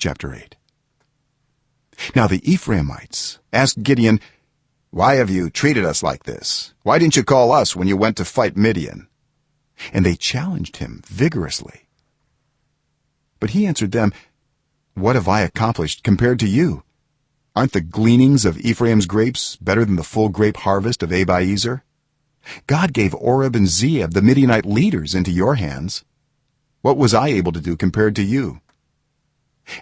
chapter 8. Now the Ephraimites asked Gideon, "Why have you treated us like this? Why didn't you call us when you went to fight Midian?" And they challenged him vigorously. But he answered them, "What have I accomplished compared to you? Aren't the gleanings of Ephraim's grapes better than the full grape harvest of Abiezer? God gave Oreb and Zeeb, the Midianite leaders, into your hands. What was I able to do compared to you?"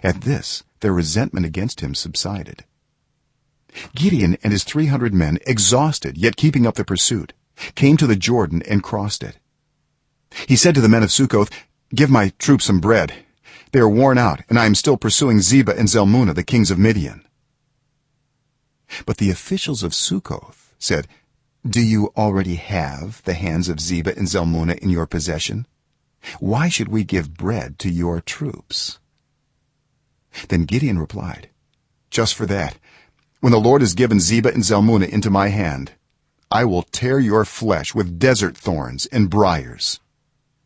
At this their resentment against him subsided. Gideon and his 300 men, exhausted yet keeping up the pursuit, came to the Jordan and crossed it. He said to the men of Succoth, "Give my troops some bread. They are worn out, and I am still pursuing Zebah and Zalmunna, the kings of Midian." But the officials of Succoth said, "Do you already have the hands of Zebah and Zalmunna in your possession? Why should we give bread to your troops?" Then Gideon replied, "Just for that, when the Lord has given Zebah and Zalmunna into my hand, I will tear your flesh with desert thorns and briars."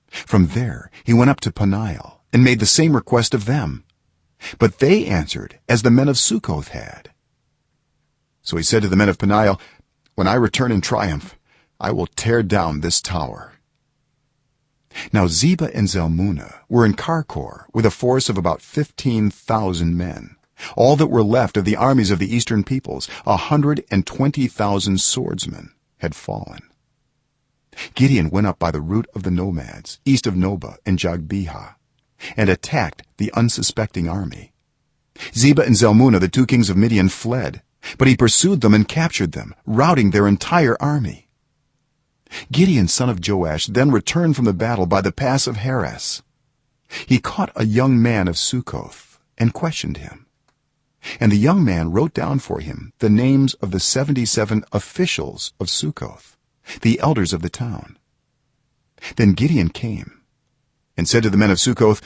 From there he went up to Peniel and made the same request of them, but they answered as the men of Succoth had. So he said to the men of Peniel, "When I return in triumph, I will tear down this tower." Now Zebah and Zalmunna were in Karkor with a force of about 15,000 men, all that were left of the armies of the eastern peoples. 120,000 swordsmen had fallen. Gideon went up by the route of the nomads east of Nobah and Jogbehah and attacked the unsuspecting army. Zebah and Zalmunna, the two kings of Midian, fled, but he pursued them and captured them, routing their entire army. Gideon, son of Joash, then returned from the battle by the pass of Heres. He caught a young man of Succoth and questioned him, and the young man wrote down for him the names of the 77 officials of Succoth, the elders of the town. Then Gideon came and said to the men of Succoth,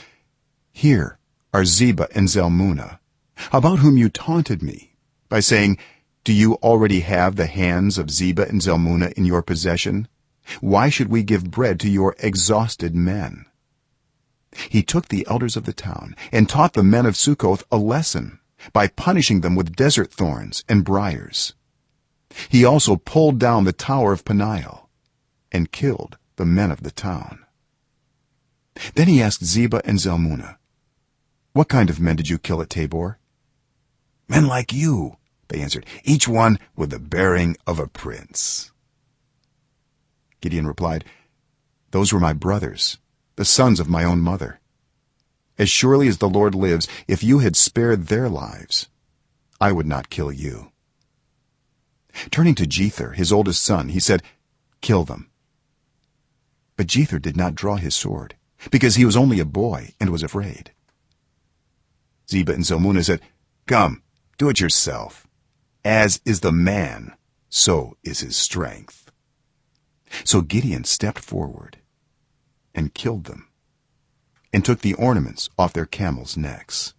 "Here are Zebah and Zalmunna, about whom you taunted me by saying, 'Do you already have the hands of Zebah and Zalmunna in your possession? Why should we give bread to your exhausted men?'" He took the elders of the town and taught the men of Succoth a lesson by punishing them with desert thorns and briars. He also pulled down the tower of Peniel and killed the men of the town. Then he asked Zebah and Zalmunna, "What kind of men did you kill at Tabor?" "Men like you," they answered, "each one with the bearing of a prince." Gideon replied, "Those were my brothers, the sons of my own mother. As surely as the Lord lives, if you had spared their lives, I would not kill you." Turning to Jether, his oldest son, he said, "Kill them." But Jether did not draw his sword, because he was only a boy and was afraid. Zebah and Zalmunna said, "Come, do it yourself. As is the man, so is his strength." So Gideon stepped forward and killed them and took the ornaments off their camels' necks.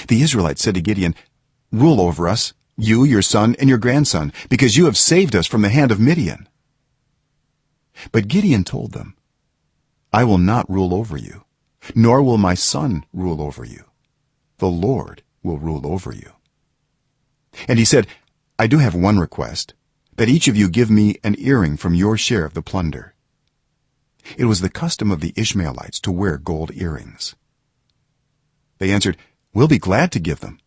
The Israelites said to Gideon, "Rule over us, you, your son, and your grandson, because you have saved us from the hand of Midian." But Gideon told them, "I will not rule over you, nor will my son rule over you. The Lord will rule over you." And he said, "I do have one request, that each of you give me an earring from your share of the plunder." It was the custom of the Ishmaelites to wear gold earrings. They answered, "We'll be glad to give them."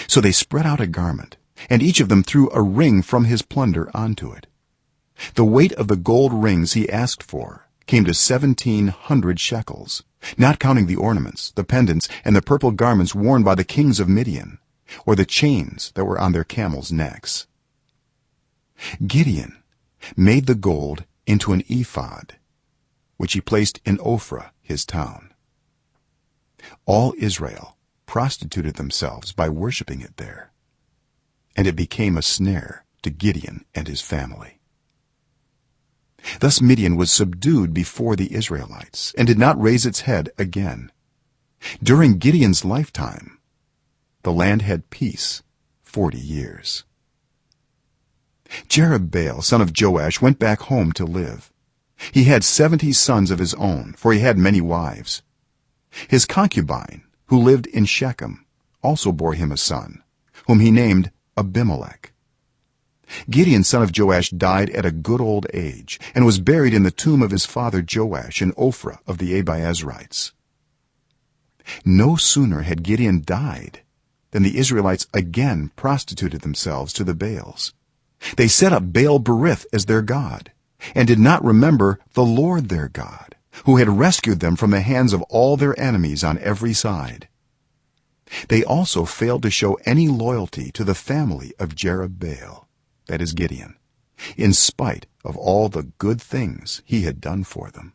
So they spread out a garment, and each of them threw a ring from his plunder onto it. The weight of the gold rings he asked for came to 1,700 shekels, not counting the ornaments, the pendants, and the purple garments worn by the kings of Midian, or the chains that were on their camels' necks. Gideon made the gold into an ephod, which he placed in Ophrah, his town. All Israel prostituted themselves by worshiping it there, and it became a snare to Gideon and his family. Thus Midian was subdued before the Israelites and did not raise its head again. During Gideon's lifetime, the land had peace 40 years. Jerubbaal, son of Joash, went back home to live. He had 70 sons of his own, for he had many wives. His concubine, who lived in Shechem, also bore him a son, whom he named Abimelech. Gideon son of Joash died at a good old age and was buried in the tomb of his father Joash in Ophrah of the Abiezrites. No sooner had Gideon died than the Israelites again prostituted themselves to the Baals. They set up Baal-berith as their god and did not remember the Lord their God, who had rescued them from the hands of all their enemies on every side. They also failed to show any loyalty to the family of Jerubbaal, that is Gideon, in spite of all the good things he had done for them.